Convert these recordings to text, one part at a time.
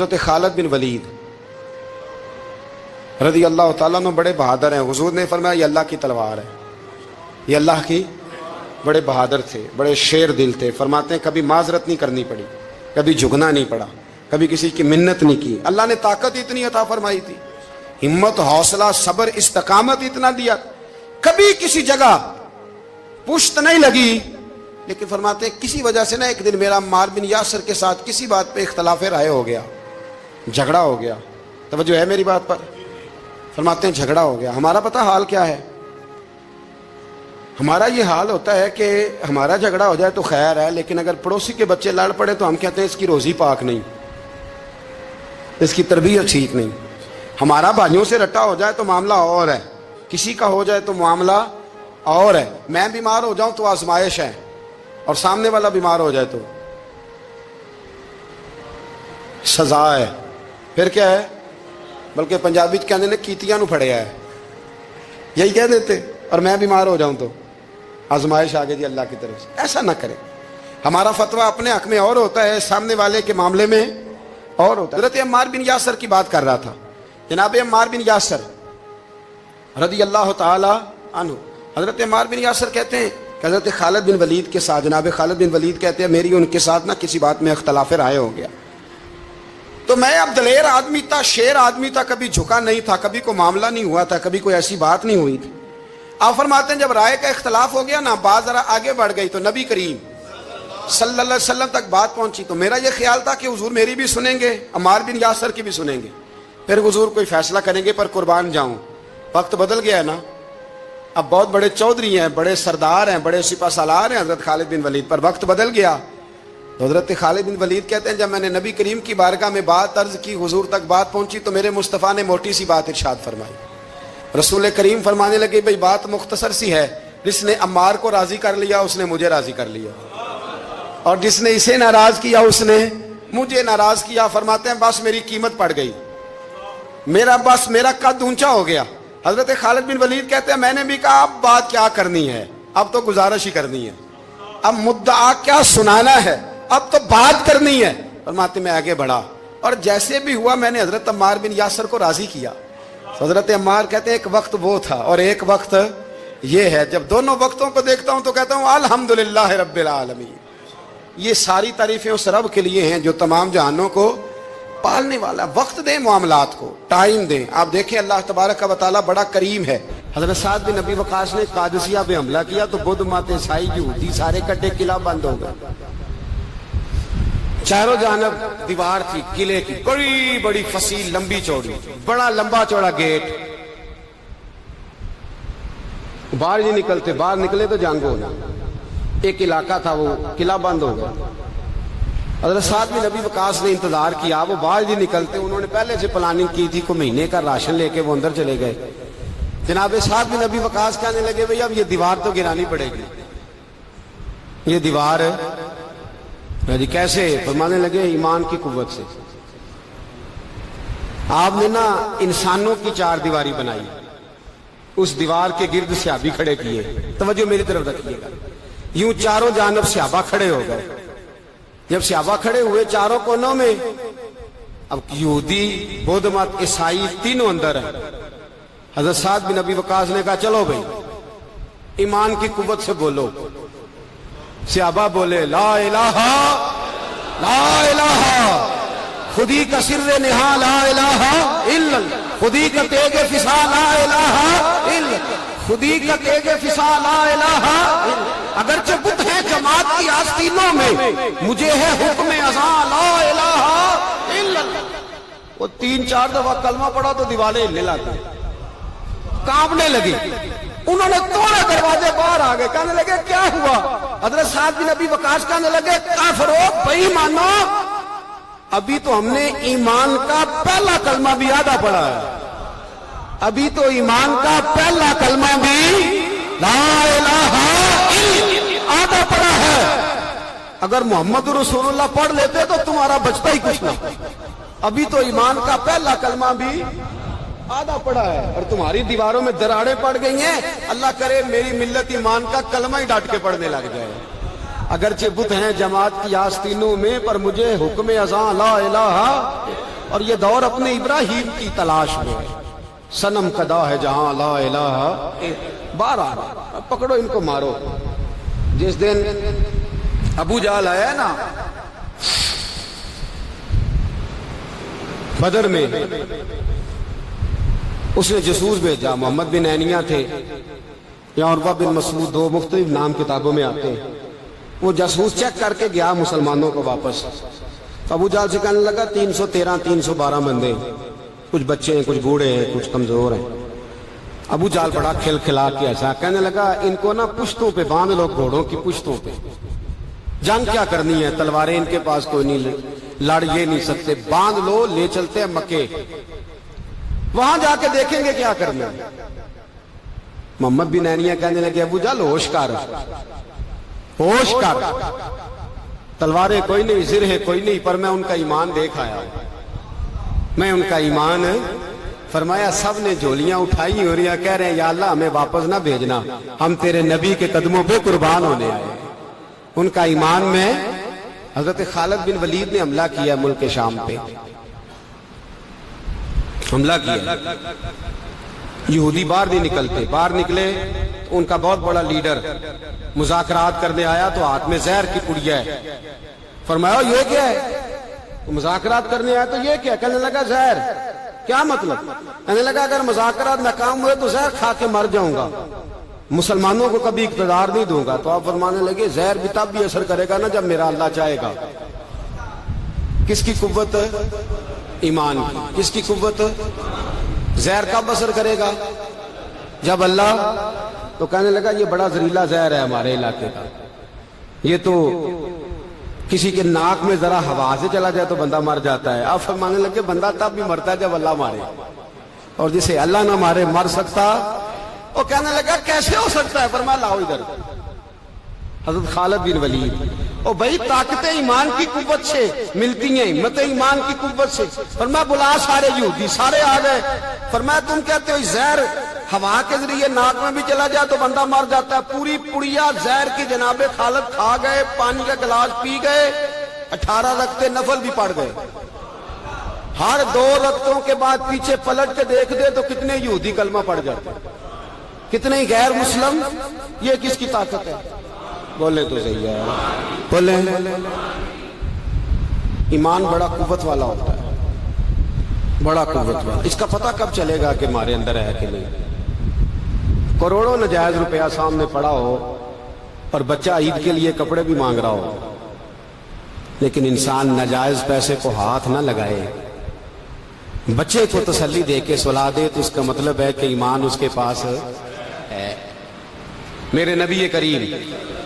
حضرت خالد بن ولید رضی اللہ تعالیٰ عنہ بڑے بہادر ہیں. حضور نے فرمایا یہ اللہ کی تلوار ہے, یہ اللہ کی. بڑے بہادر تھے, بڑے شیر دل تھے. فرماتے ہیں کبھی معذرت نہیں کرنی پڑی, کبھی جھکنا نہیں پڑا, کبھی کسی کی منت نہیں کی. اللہ نے طاقت اتنی عطا فرمائی تھی, ہمت, حوصلہ, صبر, استقامت اتنا دیا, کبھی کسی جگہ پشت نہیں لگی. لیکن فرماتے ہیں کسی وجہ سے نا ایک دن میرا عمار بن یاسر کے ساتھ کسی بات پہ اختلاف رائے ہو گیا, جھگڑا ہو گیا. توجہ ہے میری بات پر؟ فرماتے ہیں جھگڑا ہو گیا. ہمارا پتہ حال کیا ہے؟ ہمارا یہ حال ہوتا ہے کہ ہمارا جھگڑا ہو جائے تو خیر ہے, لیکن اگر پڑوسی کے بچے لڑ پڑے تو ہم کہتے ہیں اس کی روزی پاک نہیں, اس کی تربیت ٹھیک نہیں. ہمارا بھائیوں سے رٹا ہو جائے تو معاملہ اور ہے, کسی کا ہو جائے تو معاملہ اور ہے. میں بیمار ہو جاؤں تو آزمائش ہے, اور سامنے والا بیمار ہو جائے تو سزا ہے. پھر کیا ہے؟ بلکہ پنجابی کہنے نے کیتیاں نو پھڑیا ہے, یہی کہہ دیتے. اور میں بیمار ہو جاؤں تو آزمائش آگے جی اللہ کی طرف سے. ایسا نہ کریں. ہمارا فتویٰ اپنے حق میں اور ہوتا ہے, سامنے والے کے معاملے میں اور ہوتا ہے. حضرت عمار بن یاسر کی بات کر رہا تھا. جناب عمار بن یاسر رضی اللہ تعالی عنہ, حضرت عمار بن یاسر کہتے ہیں کہ حضرت خالد بن ولید کے ساتھ, جناب خالد بن ولید کہتے ہیں میری ان کے ساتھ نہ کسی بات میں اختلاف رائے ہو گیا. تو میں اب دلیر آدمی تھا, شیر آدمی تھا, کبھی جھکا نہیں تھا, کبھی کوئی معاملہ نہیں ہوا تھا, کبھی کوئی ایسی بات نہیں ہوئی تھی. آپ فرماتے ہیں جب رائے کا اختلاف ہو گیا نا, بات ذرا آگے بڑھ گئی تو نبی کریم صلی اللہ علیہ وسلم تک بات پہنچی. تو میرا یہ خیال تھا کہ حضور میری بھی سنیں گے, عمار بن یاسر کی بھی سنیں گے, پھر حضور کوئی فیصلہ کریں گے, پر قربان جاؤں وقت بدل گیا ہے نا. اب بہت بڑے چودھری ہیں, بڑے سردار ہیں, بڑے سپہ سالار ہیں حضرت خالد بن ولید, پر وقت بدل گیا. تو حضرت خالد بن ولید کہتے ہیں جب میں نے نبی کریم کی بارگاہ میں بات عرض کی, حضور تک بات پہنچی, تو میرے مصطفیٰ نے موٹی سی بات ارشاد فرمائی. رسول کریم فرمانے لگے بھئی بات مختصر سی ہے, جس نے عمار کو راضی کر لیا اس نے مجھے راضی کر لیا, اور جس نے اسے ناراض کیا اس نے مجھے ناراض کیا. فرماتے ہیں بس میری قیمت پڑ گئی, میرا قد اونچا ہو گیا. حضرت خالد بن ولید کہتے ہیں میں نے بھی کہا اب بات کیا کرنی ہے, اب تو گزارش ہی کرنی ہے, اب مدعا کیا سنانا ہے, اب تو بات کرنی ہے. فرماتے میں آگے بڑھا, اور جیسے بھی ہوا میں نے حضرت عمار بن یاسر کو راضی کیا. حضرت عمار کہتے ہیں ایک وقت وہ تھا اور ایک وقت یہ ہے, جب دونوں وقتوں کو دیکھتا ہوں تو کہتا ہوں الحمدللہ رب العالمین. یہ ساری تعریفیں اس رب کے لیے ہیں جو تمام جہانوں کو پالنے والا. وقت دیں معاملات کو, ٹائم دیں. آپ دیکھیں اللہ تبارک و تعالیٰ بڑا کریم ہے. حضرت سعد بن ابی وقاص نے قادسیہ پہ حملہ کیا تو بدھ مت عیسائی یہودی سارے کٹے, قلعہ بند ہو گئے. چاروں جانب دیوار تھی قلعے کی, بڑی بڑی فصیل, لمبی چوڑی, بڑا لمبا چوڑا گیٹ. باہر نہیں نکلتے, باہر نکلے تو جنگ ہو جائے. ایک علاقہ تھا وہ قلعہ بند ہو گیا. حضرت سعد بن ابی وقاص نے انتظار کیا, وہ باہر نہیں نکلتے. انہوں نے پہلے سے پلاننگ کی تھی, کوئی مہینے کا راشن لے کے وہ اندر چلے گئے. جناب سعد بن ابی وقاص کہنے لگے بھئی اب یہ دیوار تو گرانی پڑے گی, یہ دیوار جی کیسے؟ فرمانے لگے ایمان کی قوت سے. آپ نے نا انسانوں کی چار دیواری بنائی, اس دیوار کے گرد صحابی کھڑے کیے. توجہ میری طرف رکھیے گا. یوں چاروں جانب صحابہ کھڑے ہو گئے. جب صحابہ کھڑے ہوئے چاروں کونوں میں, اب یہودی, بدھ مت, عیسائی تینوں اندر ہیں. حضرت سعد بن ابی وقاص نے کہا چلو بھئی ایمان کی قوت سے بولو. صحابہ بولے لا الہ لا الہ خودی کا سر نہا لا الہ الا خودی کا تیغ فسا لا الہ الا خودی کا تیغ فسا لا الہ الا. اگرچہ بت ہے جماعت کی آستینوں میں, مجھے ہے حکم ازاں لا الہ الا. وہ 3-4 دفعہ کلمہ پڑھا تو دیواریں ہلنے لگی, کانپنے لگی. انہوں نے توڑے دروازے, باہر آ گئے. کہنے لگے کیا ہوا؟ حضرت سعد بن ابی وقاص کہنے لگے کافرو, بے ایمانو, ابھی تو ہم نے ایمان کا پہلا کلمہ بھی آدھا پڑھا ہے. ابھی تو ایمان کا پہلا کلمہ بھی لا الہ الا آدھا پڑھا ہے. اگر محمد رسول اللہ پڑھ لیتے تو تمہارا بچتا ہی کچھ نہ. ابھی تو ایمان کا پہلا کلمہ بھی آدھا پڑا ہے اور تمہاری دیواروں میں دراڑیں پڑ گئی ہیں. اللہ کرے میری ملت ایمان کا کلمہ ہی ڈانٹ کے پڑھنے لگ جائے. اگرچہ بت ہیں جماعت کی آستینوں میں, پر مجھے حکم ازاں لا الہ اور یہ دور اپنے ابراہیم کی تلاش میں ہے. صنم کدا ہے جہاں لا الہ بارہ پکڑو ان کو مارو. جس دن ابو جہل آیا ہے نا بدر میں, اس نے جاسوس بھیجا. محمد بن عینیہ تھے یا عروہ بن مسعود, دو مختلف نام کتابوں میں آتے ہیں. وہ جاسوس چیک کر کے گیا مسلمانوں کو واپس. ابو جہل سے کہنے لگا 313 312 بندے, کچھ بچے ہیں, کچھ بوڑھے ہیں, کچھ کمزور ہیں. ابو جہل بڑا کھل کھلا کے ایسا کہنے لگا ان کو نا پشتوں پہ باندھ لو, گھوڑوں کی پشتوں پہ. جنگ کیا کرنی ہے, تلواریں ان کے پاس کوئی نہیں, لڑ یہ نہیں سکتے, باندھ لو, لے چلتے ہیں مکے, وہاں جا کے دیکھیں گے کیا کرنا. محمد بن عینیہ کہنے لگے ابو جہل ہوش کر, ہوش کر, تلواریں کوئی نہیں, زرہ کوئی نہیں, پر میں ان کا ایمان دیکھ آیا, میں ان کا ایمان. فرمایا سب نے جھولیاں اٹھائی ہو رہی ہیں, کہہ رہے ہیں یا اللہ ہمیں واپس نہ بھیجنا, ہم تیرے نبی کے قدموں پہ قربان ہونے آئے. ان کا ایمان میں. حضرت خالد بن ولید نے حملہ کیا ملک شام پہ, حملہ کیا. یہودی باہر نہیں نکلتے, باہر نکلے تو ان کا بہت بڑا لیڈر مذاکرات کرنے آیا تو ہاتھ میں زہر کی پڑیا ہے. فرمایا یہ کیا ہے؟ مذاکرات کرنے آیا تو یہ کیا؟ کہنے لگا زہر. کیا مطلب؟ کہنے لگا اگر مذاکرات ناکام ہوئے تو زہر کھا کے مر جاؤں گا, مسلمانوں کو کبھی اقتدار نہیں دوں گا. تو آپ فرمانے لگے زہر بھی تب بھی اثر کرے گا نا جب میرا اللہ چاہے گا. کس کی قوت؟ ایمان کی. کس کی قوت؟ زہر کب اثر کرے گا؟ جب اللہ. تو کہنے لگا یہ بڑا زہریلا زہر ہے ہمارے علاقے کا, یہ تو کسی کے ناک میں ذرا ہوا سے چلا جائے تو بندہ مر جاتا ہے. آپ فرمانے لگے بندہ تب بھی مرتا ہے جب اللہ مارے, اور جسے اللہ نہ مارے مر سکتا. وہ کہنے لگا کیسے ہو سکتا ہے؟ فرمایا لاؤ ادھر. حضرت خالد بن ولید. او بھائی طاقت ایمان کی قوت سے ملتی ہیں, ہمت ایمان کی قوت سے. فرمایا بلا سارے یہودی, سارے آ گئے. فرمایا تم کہتے ہو زہر ہوا کے ذریعے ناک میں بھی چلا جائے تو بندہ مر جاتا ہے. پوری پڑیا زہر کی جناب خالد کھا گئے, پانی کا گلاس پی گئے, 18 رکعتیں نفل بھی پڑھ گئے. ہر 2 رکعتوں کے بعد پیچھے پلٹ کے دیکھ دے تو کتنے یہودی کلمہ پڑھ جاتے, کتنے غیر مسلم. یہ کس کی طاقت ہے؟ بولے تو صحیح ہے, بولے. ایمان بڑا قوت والا ہوتا ہے, بڑا قوت والا. اس کا پتہ کب چلے گا کہ ہمارے اندر ہے کہ نہیں؟ کروڑوں ناجائز روپیہ سامنے پڑا ہو اور بچہ عید کے لیے کپڑے بھی مانگ رہا ہو, لیکن انسان ناجائز پیسے کو ہاتھ نہ لگائے, بچے کو تسلی دے کے سلا دے, تو اس کا مطلب ہے کہ ایمان اس کے پاس ہے. میرے نبی کریم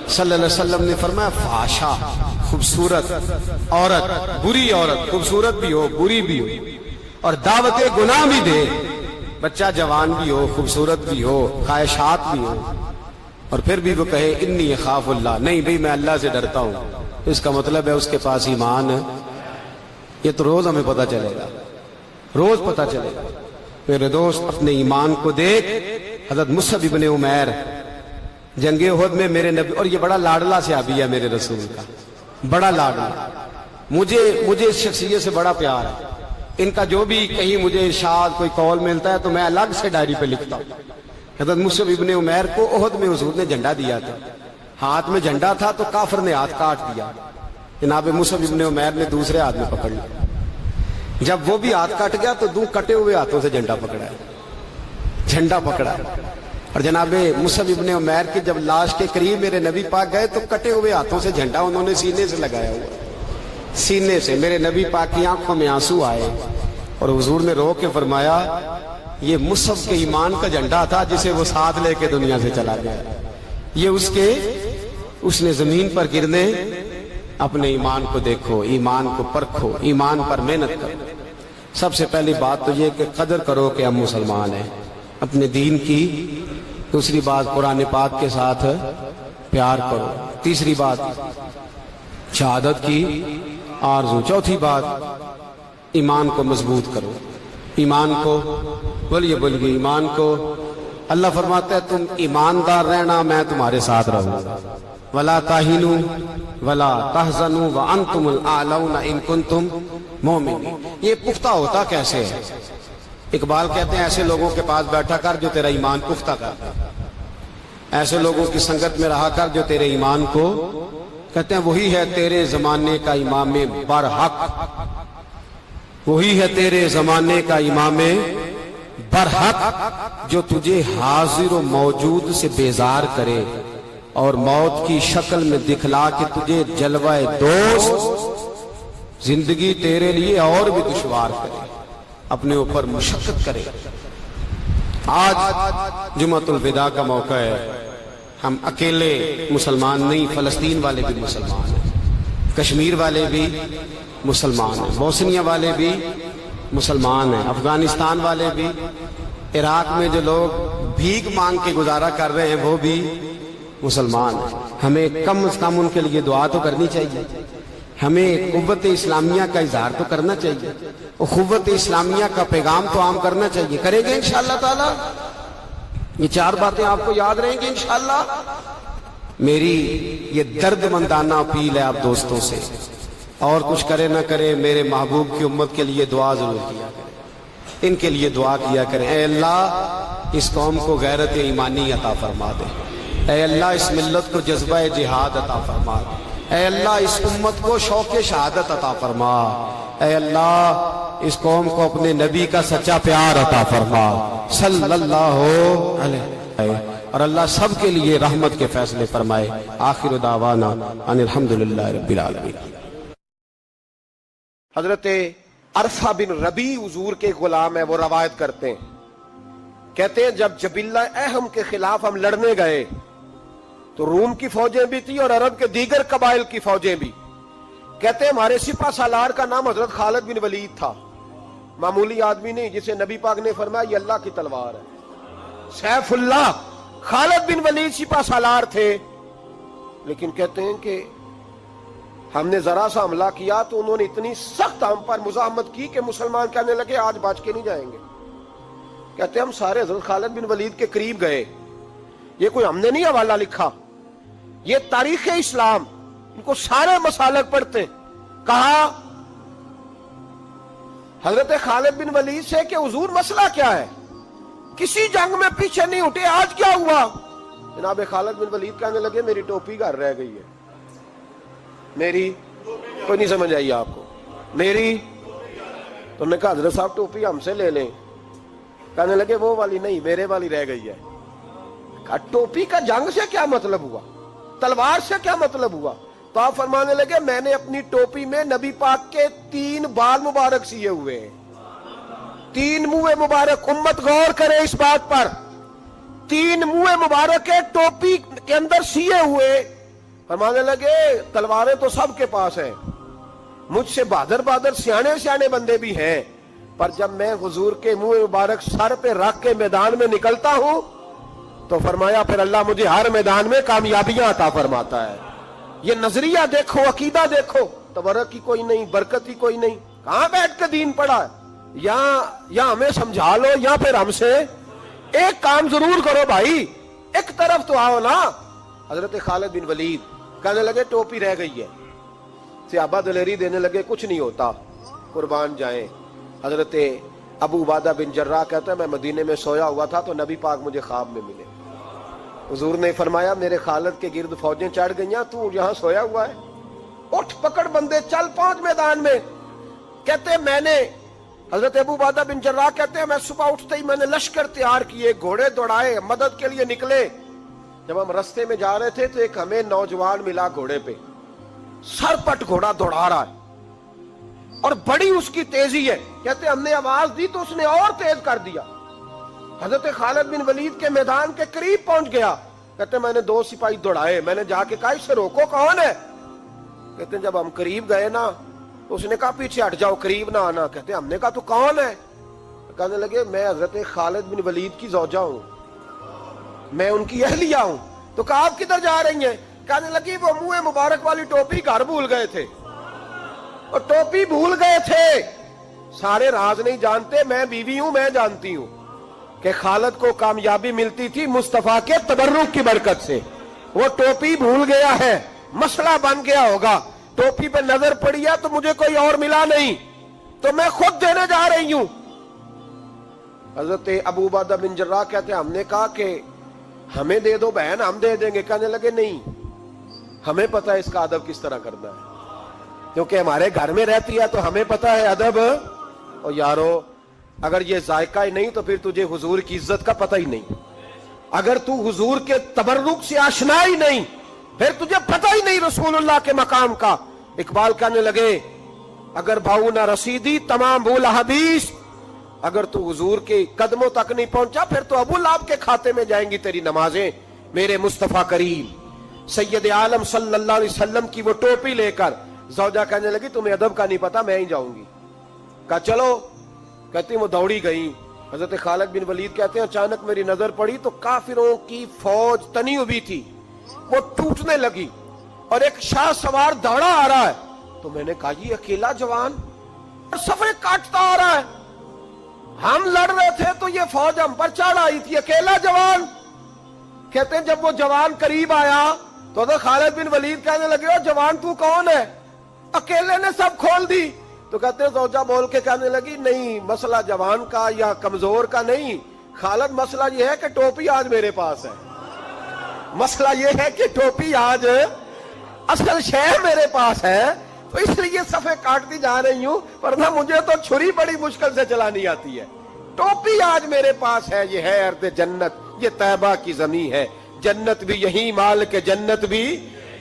صلی اللہ علیہ وسلم نے فرمایا فحاشا, خوبصورت عورت, بری عورت, خوبصورت بھی ہو بری بھی ہو, اور دعوت گناہ بھی دے, بچہ جوان بھی ہو خوبصورت بھی ہو خواہشات بھی ہو, اور پھر بھی وہ کہے انی اخاف اللہ, نہیں بھئی میں اللہ سے ڈرتا ہوں, تو اس کا مطلب ہے اس کے پاس ایمان ہے. یہ تو روز ہمیں پتہ چلے گا, روز پتہ چلے گا. میرے دوست اپنے ایمان کو دیکھ. حضرت مصعب ابن عمیر جنگ احد میں میرے نبی, اور یہ بڑا لاڈلا صحابی ہے میرے رسول کا, بڑا لاڈلا. مجھے اس شخصیت سے بڑا پیار ہے. ان کا جو بھی کہیں مجھے ارشاد کوئی قول ملتا ہے تو میں الگ سے ڈائری پہ لکھتا ہوں. حضرت مصعب ابن عمیر کو احد میں حضور نے جھنڈا دیا تھا, ہاتھ میں جھنڈا تھا تو کافر نے ہاتھ کاٹ دیا. جناب مصعب ابن عمیر نے دوسرے ہاتھ میں پکڑ لیا. جب وہ بھی ہاتھ کٹ گیا تو 2 کٹے ہوئے ہاتھوں سے جھنڈا پکڑا ہے, جھنڈا پکڑا. اور جناب مصعب ابن عمیر کی جب لاش کے قریب میرے نبی پاک گئے تو کٹے ہوئے ہاتھوں سے جھنڈا انہوں نے سینے سے لگایا ہوا, سینے سے. میرے نبی پاک کی آنکھوں میں آنسو آئے اور حضور نے رو کے فرمایا یہ مصعب کے ایمان کا جھنڈا تھا جسے وہ ساتھ لے کے دنیا سے چلا گیا. یہ اس نے زمین پر گرنے. اپنے ایمان کو دیکھو, ایمان کو پرکھو, ایمان پر محنت کرو. سب سے پہلی بات تو یہ کہ قدر کرو کہ ہم مسلمان ہیں, اپنے دین کی. دوسری بات قرآن پاک کے ساتھ پیار کرو. تیسری بات شہادت کی آرزو. چوتھی بات ایمان کو مضبوط کرو. ایمان کو بولیے ایمان کو. اللہ فرماتا ہے تم ایماندار رہنا, میں تمہارے ساتھ رہوں گا. ولا تہنوا ولا تحزنوا وانتم الاعلون ان کنتم مومن. یہ پختہ ہوتا کیسے ہے؟ اقبال کہتے ہیں ایسے لوگوں کے پاس بیٹھا کر جو تیرا ایمان پختہ کرتا ہے، ایسے لوگوں کی سنگت میں رہا کر جو تیرے ایمان کو، کہتے ہیں وہی ہے تیرے زمانے کا امام برحق، وہی ہے تیرے زمانے کا امام برحق جو تجھے حاضر و موجود سے بیزار کرے اور موت کی شکل میں دکھلا کے تجھے جلوہ دوست زندگی تیرے لیے اور بھی دشوار کرے، اپنے اوپر مشقت کرے. آج جمعۃ الوداع کا موقع ہے. ہم اکیلے مسلمان نہیں، فلسطین والے بھی مسلمان ہیں، کشمیر والے بھی مسلمان ہیں، بوسنیا والے بھی مسلمان ہیں، افغانستان والے بھی، عراق میں جو لوگ بھیک مانگ کے گزارا کر رہے ہیں وہ بھی مسلمان ہیں. ہمیں کم از کم ان کے لیے دعا تو کرنی چاہیے، ہمیں قوت اسلامیہ کا اظہار تو کرنا چاہیے، قوت اسلامیہ کا پیغام تو عام کرنا چاہیے. کریں گے انشاءاللہ تعالی؟ یہ 4 باتیں آپ کو یاد رہیں گی انشاءاللہ. میری یہ درد مندانہ اپیل ہے آپ دوستوں سے، اور کچھ کرے نہ کرے میرے محبوب کی امت کے لیے دعا ضرور کیا کریں، ان کے لیے دعا کیا کریں. اے اللہ اس قوم کو غیرت ایمانی عطا فرما دے، اے اللہ اس ملت کو جذبہ جہاد عطا فرما دے، اے اللہ اس امت کو شوق شہادت عطا فرما، اے اللہ اس قوم کو اپنے نبی کا سچا پیار عطا فرما صلی اللہ علیہ وسلم، اور اللہ سب کے لیے رحمت کے فیصلے فرمائے. آخر دعوانا ان الحمدللہ رب العالمین. حضرت عرفہ بن ربی حضور کے غلام ہے، وہ روایت کرتے ہیں، کہتے ہیں جب جبلہ اہم کے خلاف ہم لڑنے گئے تو روم کی فوجیں بھی تھی اور عرب کے دیگر قبائل کی فوجیں بھی. کہتے ہیں ہمارے سپہ سالار کا نام حضرت خالد بن ولید تھا، معمولی آدمی نہیں جسے نبی پاک نے فرمایا یہ اللہ کی تلوار ہے. سیف اللہ خالد بن ولید سپہ سالار تھے. لیکن کہتے ہیں کہ ہم نے ذرا سا حملہ کیا تو انہوں نے اتنی سخت ہم پر مزاحمت کی کہ مسلمان کہنے لگے آج بچ کے نہیں جائیں گے. کہتے ہیں ہم سارے حضرت خالد بن ولید کے قریب گئے. یہ کوئی ہم نے نہیں حوالہ لکھا، یہ تاریخ اسلام، ان کو سارے مسالک پڑھتے. کہا حضرت خالد بن ولید سے کہ حضور مسئلہ کیا ہے؟ کسی جنگ میں پیچھے نہیں ہٹے، آج کیا ہوا؟ جناب خالد بن ولید کہنے لگے میری ٹوپی گھر رہ گئی ہے. میری کوئی نہیں سمجھ آئی آپ کو؟ میری تو نے کہا حضرت صاحب ٹوپی ہم سے لے لیں. کہنے لگے وہ والی نہیں، میرے والی رہ گئی ہے. کہا ٹوپی کا جنگ سے کیا مطلب ہوا، تلوار سے کیا مطلب ہوا؟ تو آپ فرمانے لگے میں نے اپنی ٹوپی میں نبی پاک کے 3 بال مبارک سیے ہوئے ہیں، 3 منہ مبارک. امت غور کرے اس بات پر، 3 منہ مبارک ٹوپی کے اندر سیے ہوئے. فرمانے لگے تلواریں تو سب کے پاس ہیں، مجھ سے بہادر بہادر سیانے سیانے بندے بھی ہیں، پر جب میں حضور کے منہ مبارک سر پہ رکھ کے میدان میں نکلتا ہوں تو فرمایا پھر اللہ مجھے ہر میدان میں کامیابیاں عطا فرماتا ہے. یہ نظریہ دیکھو، عقیدہ دیکھو، تبرک کی کوئی نہیں، برکت کی کوئی نہیں. کہاں بیٹھ کے دین پڑھا ہے؟ یا ہمیں سمجھا لو یا پھر ہم سے ایک کام ضرور کرو بھائی، ایک طرف تو آؤ نا. حضرت خالد بن ولید کہنے لگے ٹوپی رہ گئی ہے. صحابہ دلیری دینے لگے کچھ نہیں ہوتا، قربان جائیں. حضرت ابو عبادہ بن جراح کہتا ہے میں مدینے میں سویا ہوا تھا تو نبی پاک مجھے خواب میں ملے. حضور نے فرمایا میرے خالد کے گرد فوجیں چڑھ گئیں، تو یہاں سویا ہوا ہے، اٹھ پکڑ بندے چل پہنچ میدان میں. کہتے ہیں میں نے، حضرت ابو عبادہ بن جراح کہتے ہیں میں صبح اٹھتے ہی میں نے لشکر تیار کیے، گھوڑے دوڑائے، مدد کے لیے نکلے. جب ہم رستے میں جا رہے تھے تو ایک ہمیں نوجوان ملا گھوڑے پہ، سر پٹ گھوڑا دوڑا رہا ہے اور بڑی اس کی تیزی ہے. کہتے ہم نے آواز دی تو اس نے اور تیز کر دیا. حضرت خالد بن ولید کے میدان کے قریب پہنچ گیا. کہتے میں نے 2 سپاہی دوڑائے، میں نے جا کے کہا اسے روکو، کون ہے؟ کہتے جب ہم قریب گئے نا تو اس نے کہا پیچھے ہٹ جاؤ، قریب نہ آنا. کہتے ہم نے کہا تو کون ہے؟ کہنے لگے میں حضرت خالد بن ولید کی زوجہ ہوں، میں ان کی اہلیہ ہوں. تو کہا آپ کدھر جا رہی ہیں؟ کہنے لگی وہ منہ مبارک والی ٹوپی گھر بھول گئے تھے، اور ٹوپی بھول گئے تھے. سارے راز نہیں جانتے، میں بیوی ہوں، میں جانتی ہوں کہ خالد کو کامیابی ملتی تھی مصطفیٰ کے تبرک کی برکت سے. وہ ٹوپی بھول گیا ہے، مسئلہ بن گیا ہوگا. ٹوپی پہ نظر پڑی ہے تو مجھے کوئی اور ملا نہیں. تو میں خود دینے جا رہی ہوں. حضرت ابو عبیدہ بن جراح کہتے ہیں ہم نے کہا کہ ہمیں دے دو بہن, ہم دے دیں گے. کہنے لگے نہیں, ہمیں پتا ہے اس کا ادب کس طرح کرنا ہے, کیونکہ ہمارے گھر میں رہتی ہے تو ہمیں پتا ہے ادب. اور یارو اگر یہ ذائقہ ہی نہیں تو پھر تجھے حضور کی عزت کا پتہ ہی نہیں. اگر تو حضور کے تبرک سے آشنا ہی نہیں پھر تجھے پتہ ہی نہیں رسول اللہ کے مقام کا. اقبال کہنے لگے اگر بھاؤ نہ رسیدی تمام بول حدیث, اگر تو حضور کے قدموں تک نہیں پہنچا پھر تو ابو لہب کے کھاتے میں جائیں گی تیری نمازیں. میرے مصطفیٰ کریم سید عالم صلی اللہ علیہ وسلم کی وہ ٹوپی لے کر زوجہ کہنے لگی تمہیں ادب کا نہیں پتا, میں ہی جاؤں گی. کہا چلو. کہتی وہ دوڑی گئی. حضرت خالد بن ولید کہتے ہیں اچانک میری نظر پڑی تو کافروں کی فوج تنی ہوئی تھی, وہ ٹوٹنے لگی اور ایک شاہ سوار دوڑا آ رہا ہے. تو میں نے کہا یہ اکیلا جوان صفے کاٹتا آ رہا ہے, ہم لڑ رہے تھے تو یہ فوج ہم پر چڑھ آئی تھی, اکیلا جوان. کہتے ہیں جب وہ جوان قریب آیا تو حضرت خالد بن ولید کہنے لگے او جوان تو کون ہے, اکیلے نے سب کھول دی. تو کہتے ہیں زوجہ بول کے کہنے لگی نہیں مسئلہ جوان کا یا کمزور کا نہیں خالد, مسئلہ یہ ہے کہ ٹوپی آج میرے پاس ہے. مسئلہ یہ ہے کہ ٹوپی آج اصل شے میرے پاس ہے, تو اس لیے صفے کاٹتی جا رہی ہوں, ورنہ مجھے تو چھری بڑی مشکل سے چلانی آتی ہے. ٹوپی آج میرے پاس ہے, یہ ہے ارض جنت, یہ طیبہ کی زمین ہے, جنت بھی یہی, مال کے جنت بھی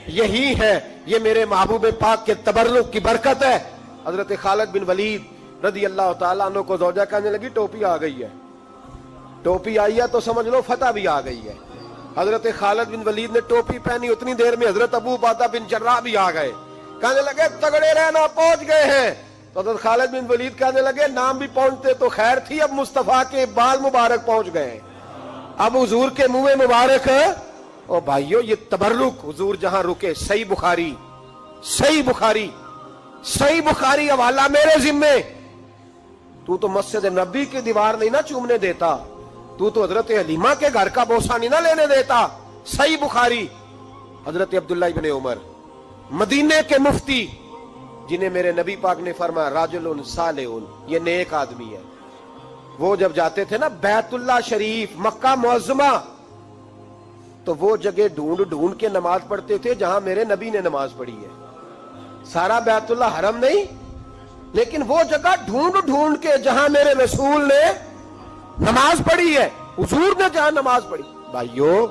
یہی ہے, یہ میرے محبوب پاک کے تبرک کی برکت ہے. حضرت خالد بن ولید رضی اللہ تعالیٰ عنہ کو زوجہ کہنے لگی ٹوپی آ گئی ہے. ٹوپی آئی ہے تو سمجھ لو فتح بھی آ گئی ہے. حضرت خالد بن ولید نے ٹوپی پہنی, اتنی دیر میں حضرت ابو عبیدہ بن جراح بھی آ گئے. کہنے لگے تگڑے رہنا, پہنچ گئے ہیں. تو حضرت خالد بن ولید کہنے لگے نام بھی پہنچتے تو خیر تھی, اب مصطفیٰ کے بال مبارک پہنچ گئے, اب حضور کے منہ مبارک. او بھائیو یہ تبرک حضور جہاں رکے, صحیح بخاری, صحیح بخاری, صحیح بخاری حوالہ میرے ذمے. تو مسجد نبی کی دیوار نہیں نہ چومنے دیتا, تو حضرت حلیمہ کے گھر کا بوسہ نہیں نہ لینے دیتا. صحیح بخاری. حضرت عبداللہ ابن عمر مدینے کے مفتی, جنہیں میرے نبی پاک نے فرمایا راجل صالح, یہ نیک آدمی ہے. وہ جب جاتے تھے نا بیت اللہ شریف مکہ معظمہ, تو وہ جگہ ڈھونڈ ڈھونڈ کے نماز پڑھتے تھے جہاں میرے نبی نے نماز پڑھی ہے. سارا بیت اللہ حرم نہیں, لیکن وہ جگہ ڈھونڈ ڈھونڈ کے جہاں میرے رسول نے نماز پڑھی ہے, حضور نے جہاں نماز پڑھی. بھائیو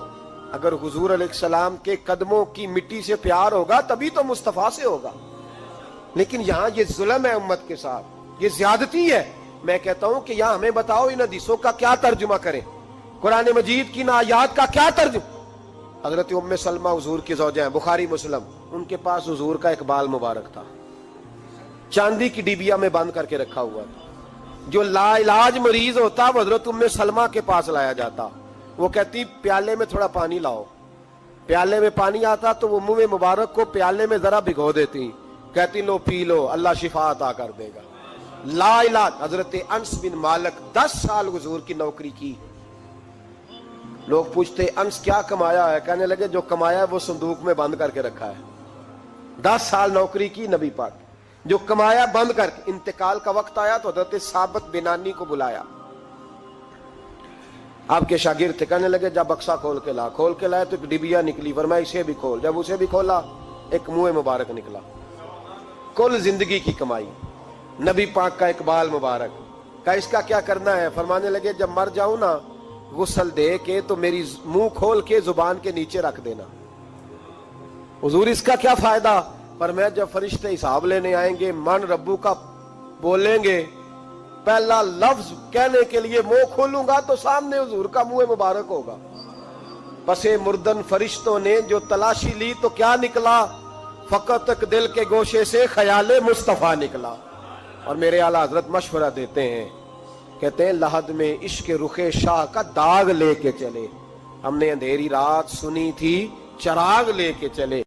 اگر حضور علیہ السلام کے قدموں کی مٹی سے پیار ہوگا تبھی تو مصطفیٰ سے ہوگا. لیکن یہاں یہ ظلم ہے امت کے ساتھ, یہ زیادتی ہے. میں کہتا ہوں کہ یہاں ہمیں بتاؤ ان حدیثوں کا کیا ترجمہ کریں, قرآن مجید کی آیات کا کیا ترجمہ. حضرت ام سلمہ حضور کی زوجہ ہیں, بخاری مسلم, ان کے پاس حضور کا ایک بال مبارک تھا, چاندی کی ڈبیا میں بند کر کے رکھا ہوا تھا. جو لا علاج مریض ہوتا وہ حضرت ام سلمہ کے پاس لایا جاتا. وہ کہتی پیالے میں تھوڑا پانی لاؤ, پیالے میں پانی آتا تو وہ منہ مبارک کو پیالے میں ذرا بھگو دیتی, کہتی لو پی لو, اللہ شفا عطا کر دے گا. لا علاج. حضرت انس بن مالک 10 سال حضور کی نوکری کی. لوگ پوچھتے انس کیا کمایا ہے, کہنے لگے جو کمایا ہے وہ صندوق میں بند کر کے رکھا ہے. 10 سال نوکری کی نبی پاک, جو کمایا بند کر کے. انتقال کا وقت آیا تو حضرت ثابت بنانی کو بلایا, آپ کے شاگرد تھے, کہنے لگے جب بکسا کھول کے لا. کھول کے لائے تو ایک ڈبیا نکلی, فرمایا اسے بھی کھول. جب اسے بھی کھولا ایک منہ مبارک نکلا. کل زندگی کی کمائی, نبی پاک کا اقبال مبارک. کہا اس کا کیا کرنا ہے, فرمانے لگے جب مر جاؤں نا غسل دے کے تو میری منہ کھول کے زبان کے نیچے رکھ دینا. حضور اس کا کیا فائدہ, پر میں جب فرشتے حساب لینے آئیں گے من ربو کا بولیں گے, پہلا لفظ کہنے کے لیے منہ کھولوں گا تو سامنے حضور کا منہ مبارک ہوگا. پسے مردن فرشتوں نے جو تلاشی لی تو کیا نکلا, فقط تک دل کے گوشے سے خیال مصطفیٰ نکلا. اور میرے اعلیٰ حضرت مشورہ دیتے ہیں, کہتے ہیں لحد میں عشق رخ شاہ کا داغ لے کے چلے, ہم نے اندھیری رات سنی تھی چراغ لے کے چلے.